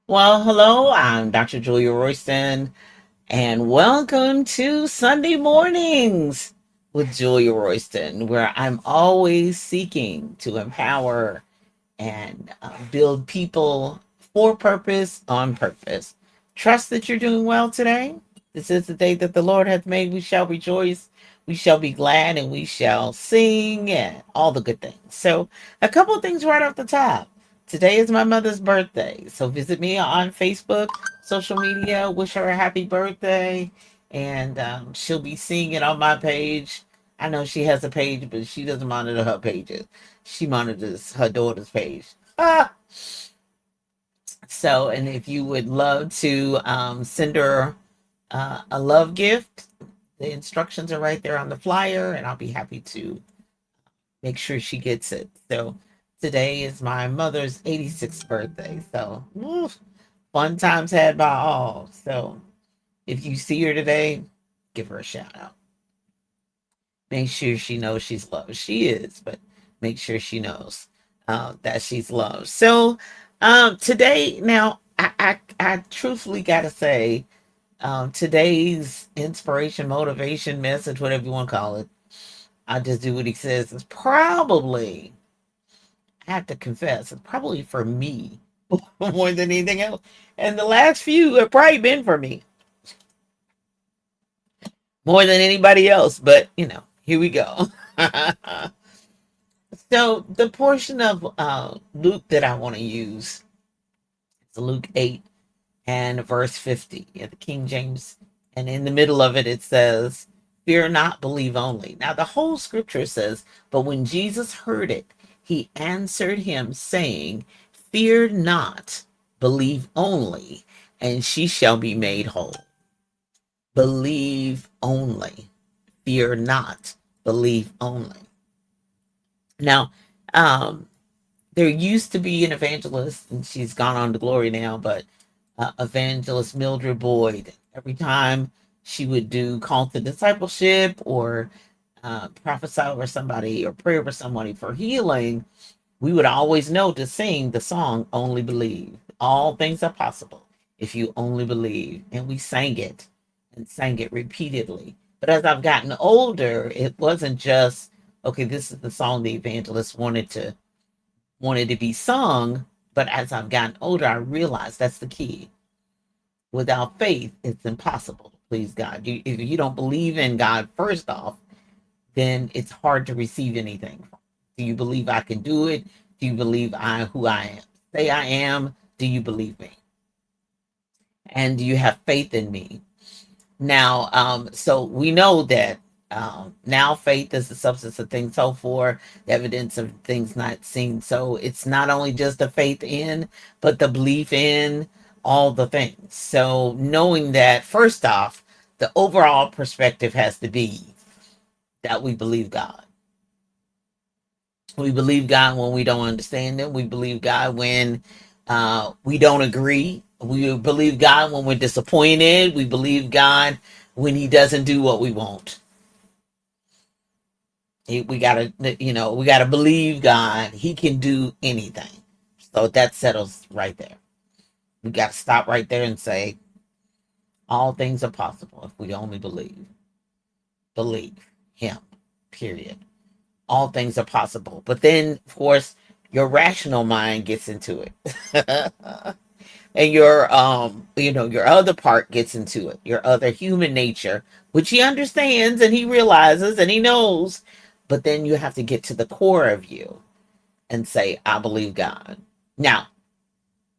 Well, hello, I'm Dr. Julia Royston, and welcome to Sunday Mornings with Julia Royston, where I'm always seeking to empower and build people for purpose, on purpose. Trust that you're doing well today. This is the day that the Lord hath made. We shall rejoice, we shall be glad, and we shall sing, and all the good things. So, a couple of things right off the top. Today is my mother's birthday. So, visit me on Facebook, social media, wish her a happy birthday, and she'll be seeing it on my page. I know she has a page, but she doesn't monitor her pages. She monitors her daughter's page. Ah, so, and if you would love to send her a love gift, the instructions are right there on the flyer, and I'll be happy to make sure she gets it. So, today is my mother's 86th birthday. So, fun times had by all. So, if you see her today, give her a shout out. Make sure she knows she's loved. She is, but make sure she knows that she's loved. So today, now I truthfully got to say, today's inspiration, motivation, message, whatever you want to call it, I just do what he says. It's probably, I have to confess, it's probably for me more than anything else. And the last few have probably been for me more than anybody else. But here we go. So the portion of Luke that I want to use is Luke 8 and verse 50 in the King James. And in the middle of it, it says, "Fear not, believe only." Now, the whole scripture says, "But when Jesus heard it, he answered him, saying, Fear not, believe only, and she shall be made whole." Believe only. Fear not, believe only. Now, um, there used to be an evangelist, and she's gone on to glory now, but evangelist Mildred Boyd. Every time she would do call to discipleship or prophesy over somebody or pray over somebody for healing, we would always know to sing the song "Only Believe." All things are possible if you only believe. And we sang it and sang it repeatedly. But as I've gotten older, it wasn't just, okay, this is the song the evangelist wanted to be sung. But as I've gotten older, I realized that's the key. Without faith, it's impossible to please God. If you don't believe in God, first off, then it's hard to receive anything. Do you believe I can do it? Do you believe I who I am? Say I am. Do you believe me? And do you have faith in me? Now, so we know that now faith is the substance of things hoped for, the evidence of things not seen. So it's not only just the faith in, but the belief in all the things. So knowing that, first off, the overall perspective has to be that we believe God. We believe God when we don't understand Him. We believe God when we don't agree. We believe God when we're disappointed. We believe God when He doesn't do what we want. We gotta believe God. He can do anything. So that settles right there. We gotta stop right there and say, all things are possible if we only believe. Believe Him. Period. All things are possible. But then, of course, your rational mind gets into it. And your other part gets into it. Your other human nature, which he understands and he realizes and he knows. But then you have to get to the core of you and say, I believe God. Now,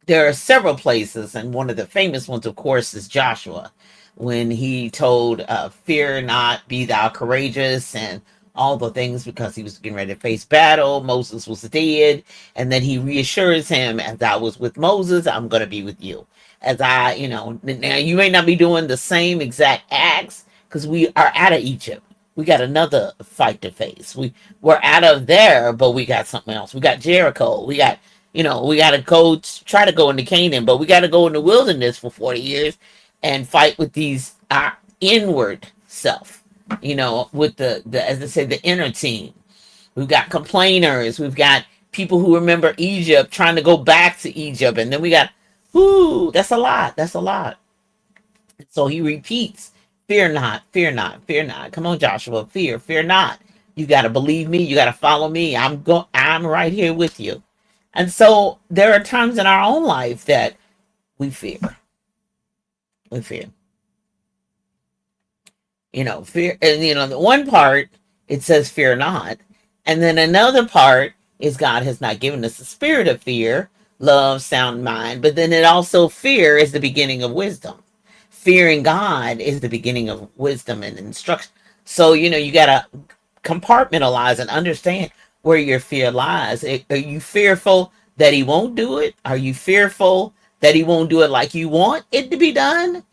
there are several places, and one of the famous ones, of course, is Joshua, when he told, "Fear not, be thou courageous," and all the things, because he was getting ready to face battle. Moses was dead, and then he reassures him, "As I was with Moses, I'm going to be with you." As now you may not be doing the same exact acts because we are out of Egypt. We got another fight to face. We're out of there, but we got something else. We got Jericho. We got to go try to go into Canaan, but we got to go in the wilderness for 40 years and fight with these our inward self. With the as I say, the inner team. We've got complainers. We've got people who remember Egypt trying to go back to Egypt, and then we got Whoo, that's a lot. That's a lot. So he repeats, fear not, fear not, fear not. Come on, Joshua, fear not. You got to believe me. You got to follow me. I'm right here with you. And so there are times in our own life that we fear. We fear. Fear. And, the one part, it says fear not. And then another part is God has not given us a spirit of fear, love, sound mind. But then it also, fear is the beginning of wisdom. Fearing God is the beginning of wisdom and instruction. So, you got to compartmentalize and understand where your fear lies. Are you fearful that he won't do it? Are you fearful that he won't do it like you want it to be done?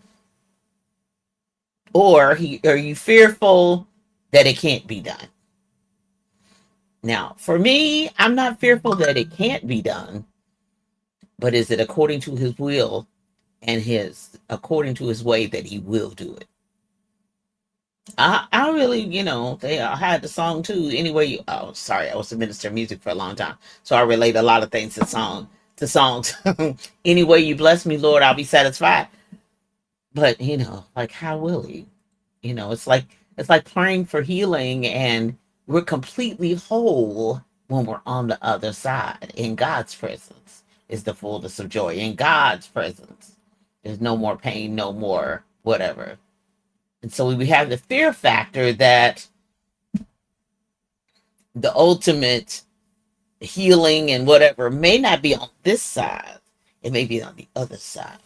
Or are you fearful that it can't be done? Now, for me, I'm not fearful that it can't be done, but is it according to his will and according to his way that he will do it? I really, they had the song too. Anyway, oh, sorry, I was a minister of music for a long time, so I relate a lot of things to songs. Any way you bless me, Lord, I'll be satisfied. But like, how will he? It's like praying for healing, and we're completely whole when we're on the other side. In God's presence is the fullness of joy. In God's presence, there's no more pain, no more whatever. And so we have the fear factor that the ultimate healing and whatever may not be on this side. It may be on the other side.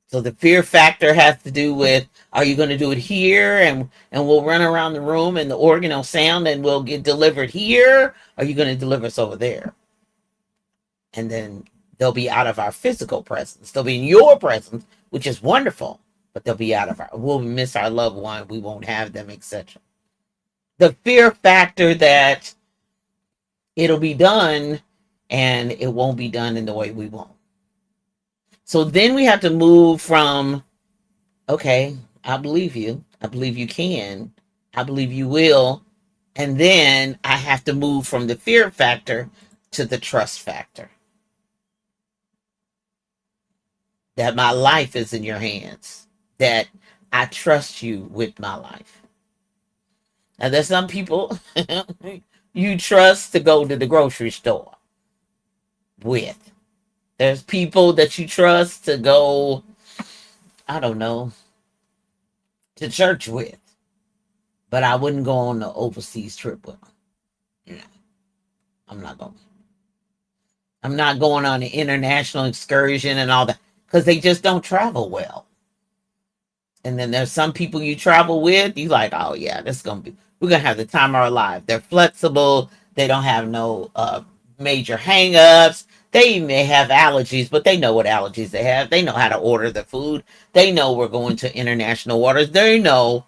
So the fear factor has to do with, are you going to do it here and we'll run around the room and the organ will sound and we'll get delivered here? Are you going to deliver us over there? And then they'll be out of our physical presence. They'll be in your presence, which is wonderful, but they'll be we'll miss our loved one. We won't have them, etc. The fear factor that it'll be done and it won't be done in the way we want. So then we have to move from, okay, I believe you. I believe you can. I believe you will. And then I have to move from the fear factor to the trust factor. That my life is in your hands. That I trust you with my life. Now, there's some people you trust to go to the grocery store with. There's people that you trust to go, I don't know, to church with. But I wouldn't go on the overseas trip with them. No, I'm not going. I'm not going on an international excursion and all that because they just don't travel well. And then there's some people you travel with, you like, oh yeah, we're going to have the time of our life. They're flexible. They don't have no major hang-ups. They may have allergies, but they know what allergies they have. They know how to order the food. They know we're going to international waters. They know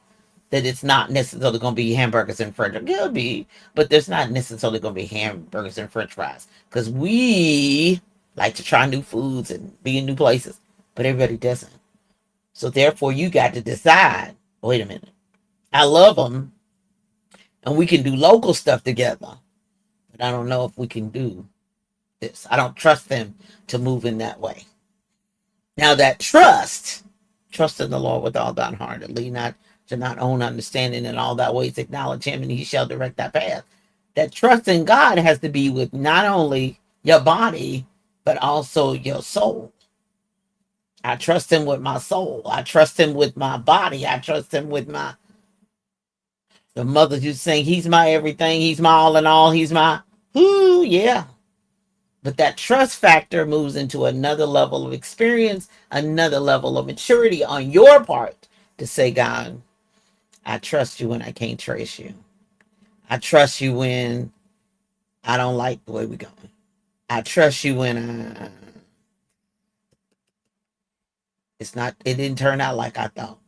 that it's not necessarily going to be hamburgers and french fries. It could be, but there's not necessarily going to be hamburgers and french fries. Because we like to try new foods and be in new places, but everybody doesn't. So therefore, you got to decide, wait a minute, I love them, and we can do local stuff together, but I don't know if we can do this. I don't trust them to move in that way. Now that trust in the Lord with all thine heart, and lean not to not own understanding, in all thy ways acknowledge him, and he shall direct thy path. That trust in God has to be with not only your body, but also your soul. I trust him with my soul. I trust him with my body. I trust him with the mother who's saying, he's my everything. He's my all in all. He's my, yeah. But that trust factor moves into another level of experience, another level of maturity on your part to say, God, I trust you when I can't trace you. I trust you when I don't like the way we're going. I trust you when it didn't turn out like I thought.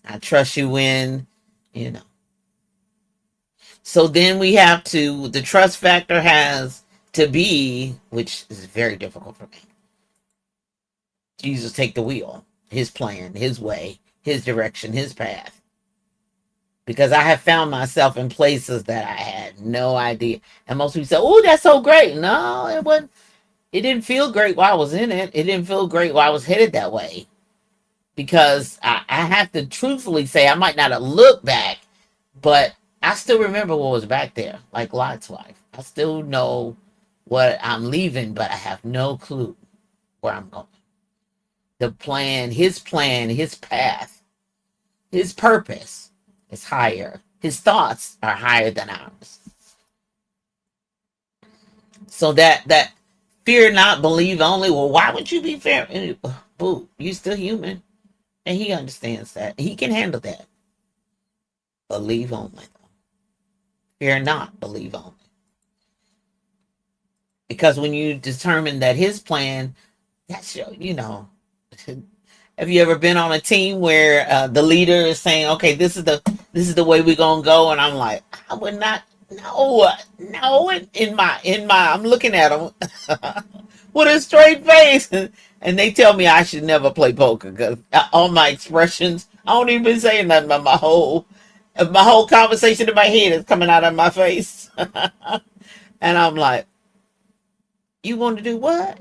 I trust you when, So then the trust factor has to be, which is very difficult for me. Jesus take the wheel, his plan, his way, his direction, his path. Because I have found myself in places that I had no idea. And most people say, oh, that's so great. No, it wasn't. It didn't feel great while I was in it. It didn't feel great while I was headed that way. Because I have to truthfully say, I might not have looked back, but I still remember what was back there, like Lot's wife. I still know what I'm leaving, but I have no clue where I'm going. The plan, his path, his purpose is higher. His thoughts are higher than ours. So that fear not, believe only. Well, why would you be fear? Boo, you're still human. And he understands that. He can handle that. Believe only. Fear not, believe only. Because when you determine that his plan, that's your, have you ever been on a team where the leader is saying, "Okay, this is the way we're gonna go," and I'm like, I would not. No. I'm looking at them with a straight face, and they tell me I should never play poker because all my expressions, I don't even say nothing, but my whole conversation in my head is coming out of my face, and I'm like, "You want to do what?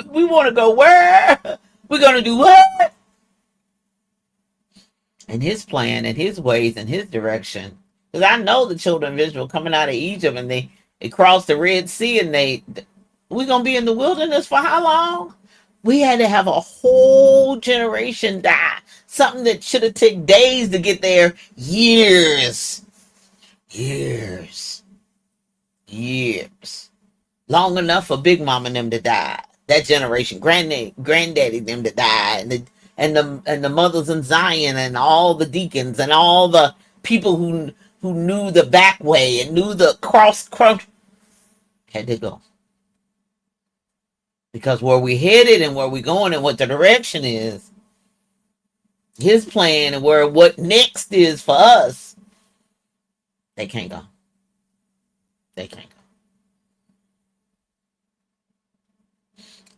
We want to go where? We're gonna do what?" And his plan and his ways and his direction. Because I know the children of Israel coming out of Egypt, and they crossed the Red Sea, and we're gonna be in the wilderness for how long? We had to have a whole generation die. Something that should have taken days to get there, years, years, years. Long enough for Big Mama and them to die. That generation, granddaddy them to die, and the mothers in Zion, and all the deacons, and all the people who knew the back way and knew the cross had to go. Because where we headed and where we going and what the direction is, his plan and what next is for us, they can't go. They can't go.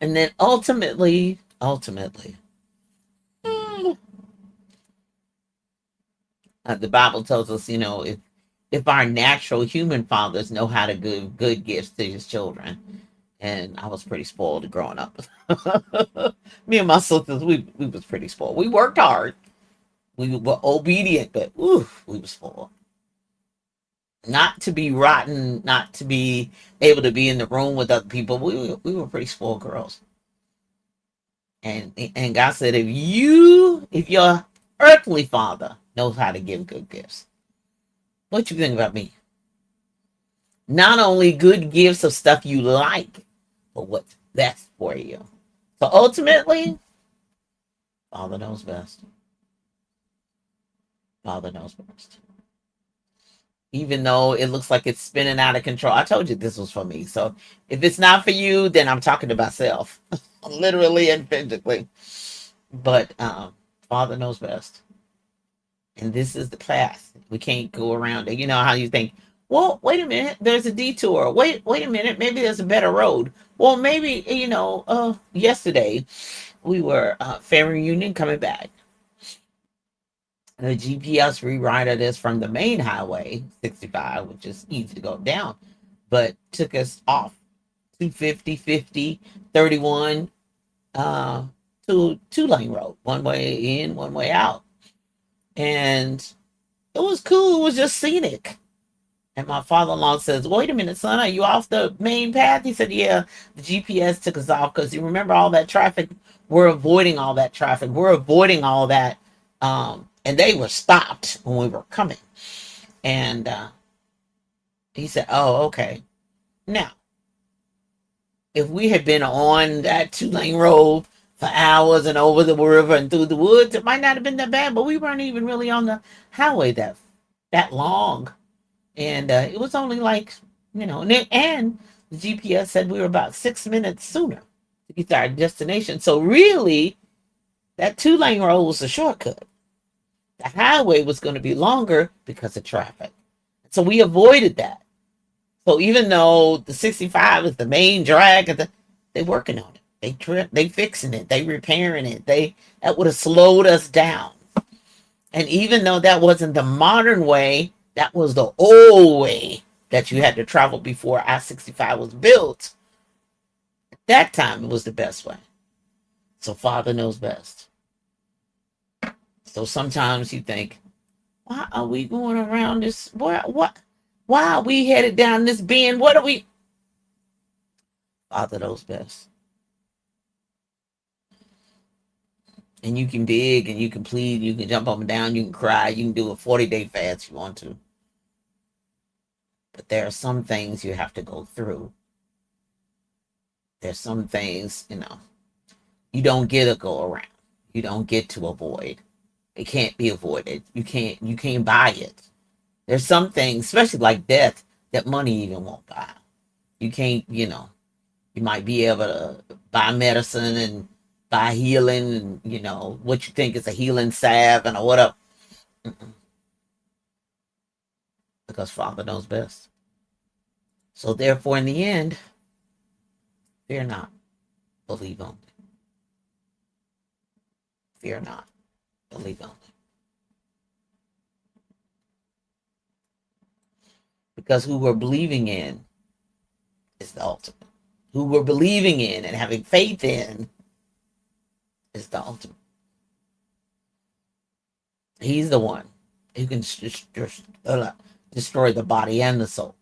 And then ultimately, the Bible tells us, if our natural human fathers know how to give good gifts to his children, and I was pretty spoiled growing up. Me and my sisters, we was pretty spoiled. We worked hard. We were obedient, but we was spoiled. Not to be rotten, not to be able to be in the room with other people. We were pretty spoiled girls. And God said, if your earthly father knows how to give good gifts, what you think about me? Not only good gifts of stuff you like, but what's best for you. So ultimately, Father knows best. Father knows best. Even though it looks like it's spinning out of control. I told you this was for me. So if it's not for you, then I'm talking to myself, literally and physically. But Father knows best. And this is the path. We can't go around it. You know how you think, well, wait a minute, there's a detour. Wait a minute, maybe there's a better road. Well, maybe, yesterday we were family reunion coming back. The GPS rewriter this from the main highway, 65, which is easy to go down, but took us off 250, 50, 31 to two-lane road, one way in, one way out. And it was cool. It was just scenic. And my father-in-law says, "Wait a minute, son, are you off the main path?" He said, "Yeah, the GPS took us off because you remember all that traffic. We're avoiding all that traffic. We're avoiding all that." And they were stopped when we were coming. And he said, "Oh, okay. Now, if we had been on that two-lane road for hours and over the river and through the woods, it might not have been that bad, but we weren't even really on the highway that long. And it was only like, and the GPS said we were about 6 minutes sooner to get to our destination. So really, that two-lane road was a shortcut. The highway was going to be longer because of traffic. So we avoided that. So even though the 65 is the main drag, they're working on it. They fixing it. They repairing it. That would have slowed us down. And even though that wasn't the modern way, that was the old way that you had to travel before I-65 was built. That time it was the best way. So Father knows best. So sometimes you think, why are we going around this? Why are we headed down this bend? What are we? Father knows best. And you can beg and you can plead, you can jump up and down, you can cry, you can do a 40-day fast if you want to. But there are some things you have to go through. There's some things, you don't get to go around. You don't get to avoid. It can't be avoided. You can't buy it. There's some things, especially like death, that money even won't buy. You can't, you might be able to buy medicine and buy healing and, what you think is a healing salve and or whatever. Because Father knows best. So therefore, in the end, fear not, believe only. Fear not, believe only. Because who we're believing in is the ultimate. Who we're believing in and having faith in is the ultimate. He's the one who can destroy the body and the soul.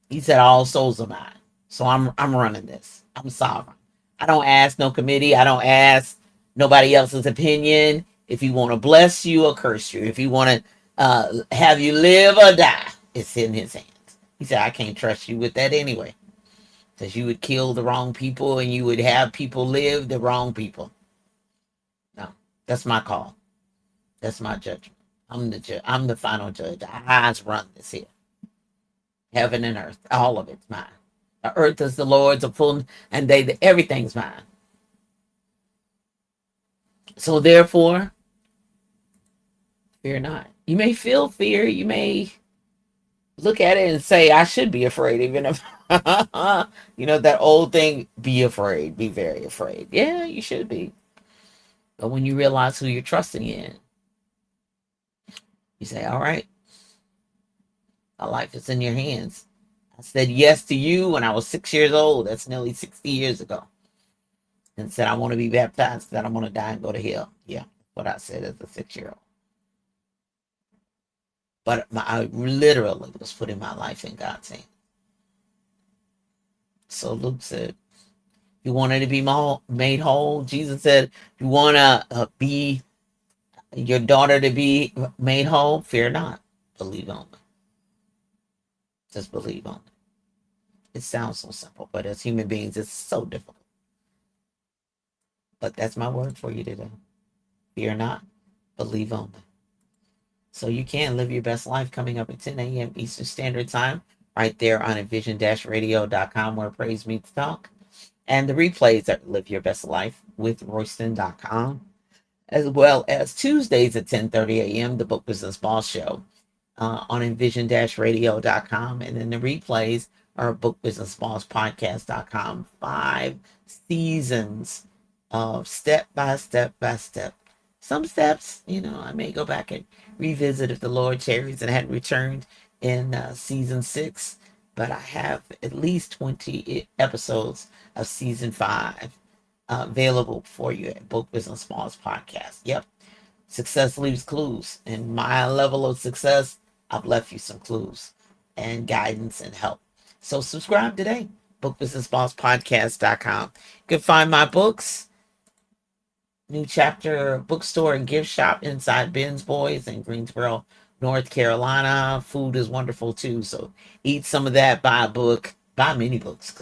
He said, all souls are mine. So I'm running this. I'm sovereign. I don't ask no committee. I don't ask nobody else's opinion. If he want to bless you or curse you, if he want to have you live or die, it's in his hands. He said, I can't trust you with that anyway. Because you would kill the wrong people and you would have people live the wrong people. No, that's my call. That's my judgment. I'm the judge. I'm the final judge. I run this here. Heaven and earth, all of it's mine. The earth is the Lord's, of full, and everything's mine. So therefore, fear not. You may feel fear. You may look at it and say, I should be afraid, even if, that old thing, be afraid, be very afraid. Yeah, you should be. But when you realize who you're trusting in, you say, all right, my life is in your hands. I said yes to you when I was 6 years old. That's nearly 60 years ago. And said, I want to be baptized, that I want to die and go to hell. Yeah, what I said as a 6-year-old. But I literally was putting my life in God's hands. So Luke said, you wanted to be made whole. Jesus said, you want to be your daughter to be made whole? Fear not. Believe only. Just believe only. It sounds so simple, but as human beings, it's so difficult. But that's my word for you today. Fear not. Believe only. So you can live your best life coming up at 10 a.m. Eastern Standard Time, right there on envision-radio.com, where praise meets talk. And the replays are Live Your Best Life with Royston.com, as well as Tuesdays at 10:30 a.m., the Book Business Boss Show on envision-radio.com. And then the replays are bookbusinessbosspodcast.com. 5 seasons of step by step by step. Some steps, I may go back and revisit if the Lord tarries and hadn't returned in season 6. But I have at least 20 episodes of season 5 available for you at Book Business Boss Podcast. Yep. Success leaves clues. And my level of success, I've left you some clues and guidance and help. So subscribe today. BookBusinessBossPodcast.com. You can find my books. New Chapter Bookstore and Gift Shop inside Ben's Boys in Greensboro, North Carolina. Food is wonderful too. So eat some of that, buy a book, buy many books,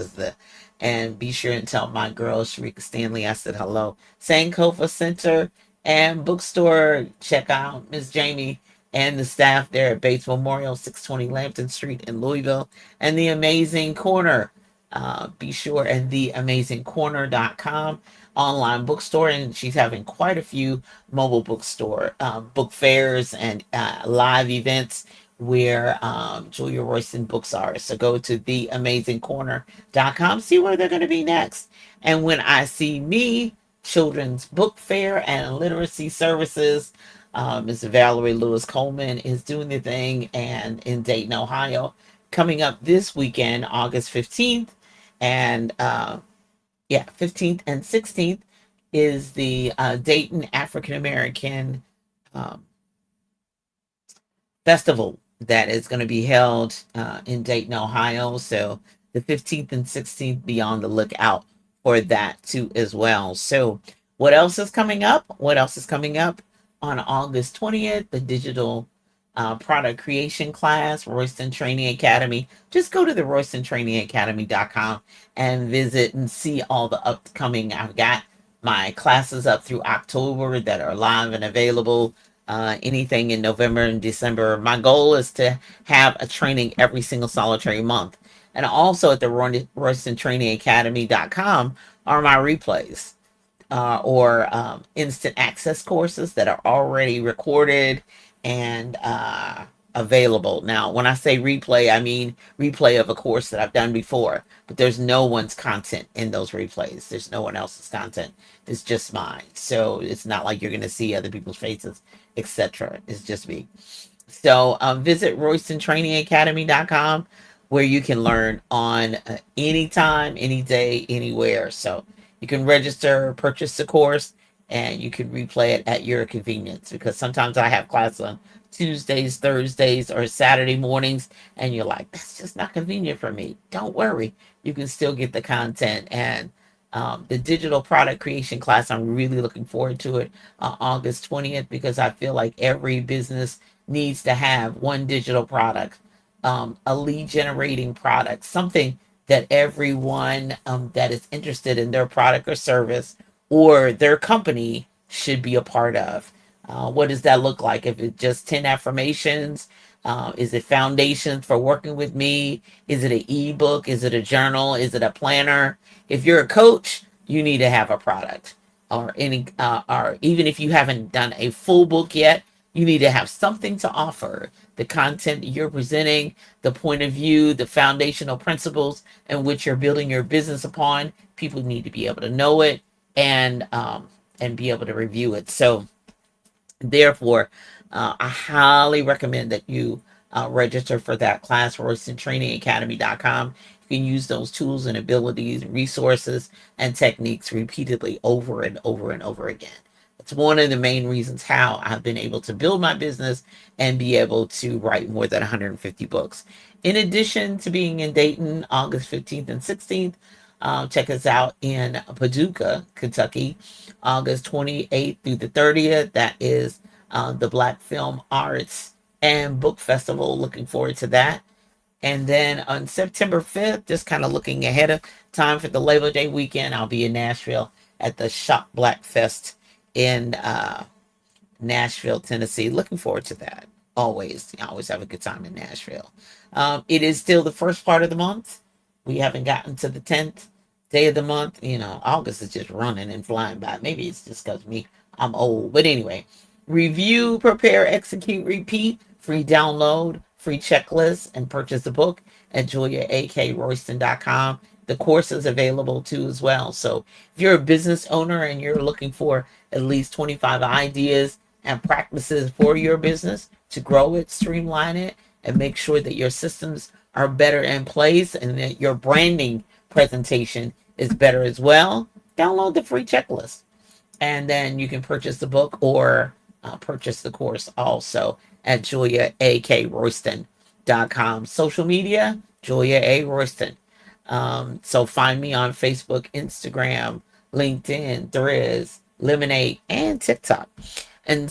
and be sure and tell my girl Sharika Stanley I said hello. Sankofa Center and Bookstore. Check out Miss Jamie and the staff there at Bates Memorial, 620 Lambton Street in Louisville, and The Amazing Corner. Be sure, and theamazingcorner.com online bookstore, and she's having quite a few mobile bookstore book fairs and live events where Julia Royston books are. So go to theamazingcorner.com, see where they're going to be next. And when I see me, Children's Book Fair and Literacy Services, Ms. Valerie Lewis Coleman is doing the thing, and in Dayton, Ohio, coming up this weekend, August 15th. And Yeah, 15th and 16th is the Dayton African American um, festival that is going to be held in Dayton, Ohio. So the 15th and 16th, be on the lookout for that too as well. So what else is coming up? What else is coming up on August 20th? The digital product creation class, Royston Training Academy. Just go to the RoystonTrainingAcademy.com and visit and see all the upcoming. I've got my classes up through October that are live and available, anything in November and December. My goal is to have a training every single solitary month. And also at the RoystonTrainingAcademy.com are my replays or instant access courses that are already recorded and available. Now, when I say replay, I mean replay of a course that I've done before, but there's no one's content in those replays. There's no one else's content. It's just mine. So it's not like you're going to see other people's faces, etc. It's just me. So visit RoystonTrainingAcademy.com where you can learn on anytime, any day, anywhere. So you can register, purchase the course, and you can replay it at your convenience, because sometimes I have class on Tuesdays, Thursdays, or Saturday mornings, and you're like, that's just not convenient for me. Don't worry. You can still get the content. And the digital product creation class, I'm really looking forward to it August 20th, because I feel like every business needs to have one digital product, a lead generating product, something that everyone that is interested in their product or service or their company should be a part of. What does that look like? If it's just 10 affirmations, is it foundations for working with me? Is it an ebook? Is it a journal? Is it a planner? If you're a coach, you need to have a product, or any, or even if you haven't done a full book yet, you need to have something to offer. The content that you're presenting, the point of view, the foundational principles in which you're building your business upon. People need to be able to know it and be able to review it. So, therefore, I highly recommend that you register for that class, RoystonTrainingAcademy.com. You can use those tools and abilities, resources, and techniques repeatedly over and over and over again. It's one of the main reasons how I've been able to build my business and be able to write more than 150 books. In addition to being in Dayton, August 15th and 16th, check us out in Paducah, Kentucky, August 28th through the 30th. That is the Black Film Arts and Book Festival. Looking forward to that. And then on September 5th, just kind of looking ahead of time for the Labor Day weekend, I'll be in Nashville at the Shop Black Fest in Nashville, Tennessee. Looking forward to that. Always. I always have a good time in Nashville. It is still the first part of the month. We haven't gotten to the 10th day of the month. You know, August is just running and flying by. Maybe it's just because I'm old. But anyway, review, prepare, execute, repeat, free download, free checklist, and purchase the book at JuliaAKRoyston.com. The course is available too as well. So if you're a business owner and you're looking for at least 25 ideas and practices for your business to grow it, streamline it, and make sure that your systems are better in place and that your branding presentation is better as well, download the free checklist. And then you can purchase the book or purchase the course also at JuliaAKRoyston.com. Social media, Julia A. Royston. So find me on Facebook, Instagram, LinkedIn, Threads, Lemonade, and TikTok. And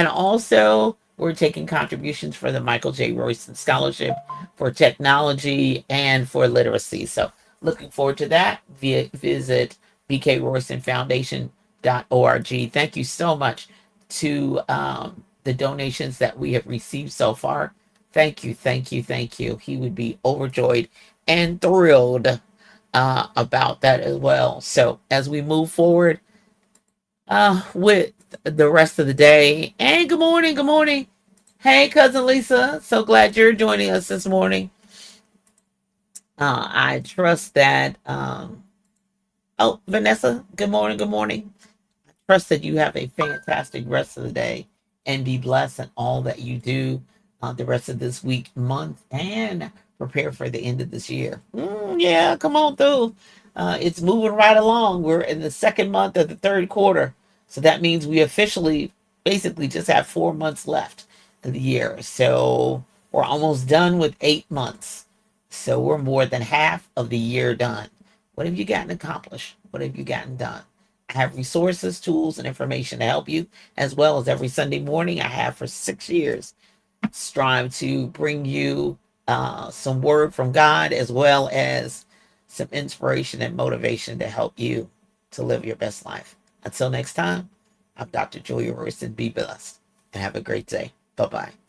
also we're taking contributions for the Michael J. Royston Scholarship for technology and for literacy. So looking forward to that. Visit bkroystonfoundation.org. Thank you so much to the donations that we have received so far. Thank you, thank you, thank you. He would be overjoyed and thrilled about that as well. So as we move forward with the rest of the day, and good morning, good morning. Hey, cousin Lisa, so glad you're joining us this morning. I trust that. Oh, Vanessa, good morning, good morning. I trust that you have a fantastic rest of the day and be blessed in all that you do the rest of this week, month, and prepare for the end of this year. Yeah, come on through. It's moving right along. We're in the second month of the third quarter. So that means we officially basically just have 4 months left of the year. So we're almost done with 8 months. So we're more than half of the year done. What have you gotten accomplished? What have you gotten done? I have resources, tools, and information to help you, as well as every Sunday morning I have for 6 years strive to bring you some word from God, as well as some inspiration and motivation to help you to live your best life. Until next time, I'm Dr. Julia Royston. Be blessed and have a great day. Bye bye.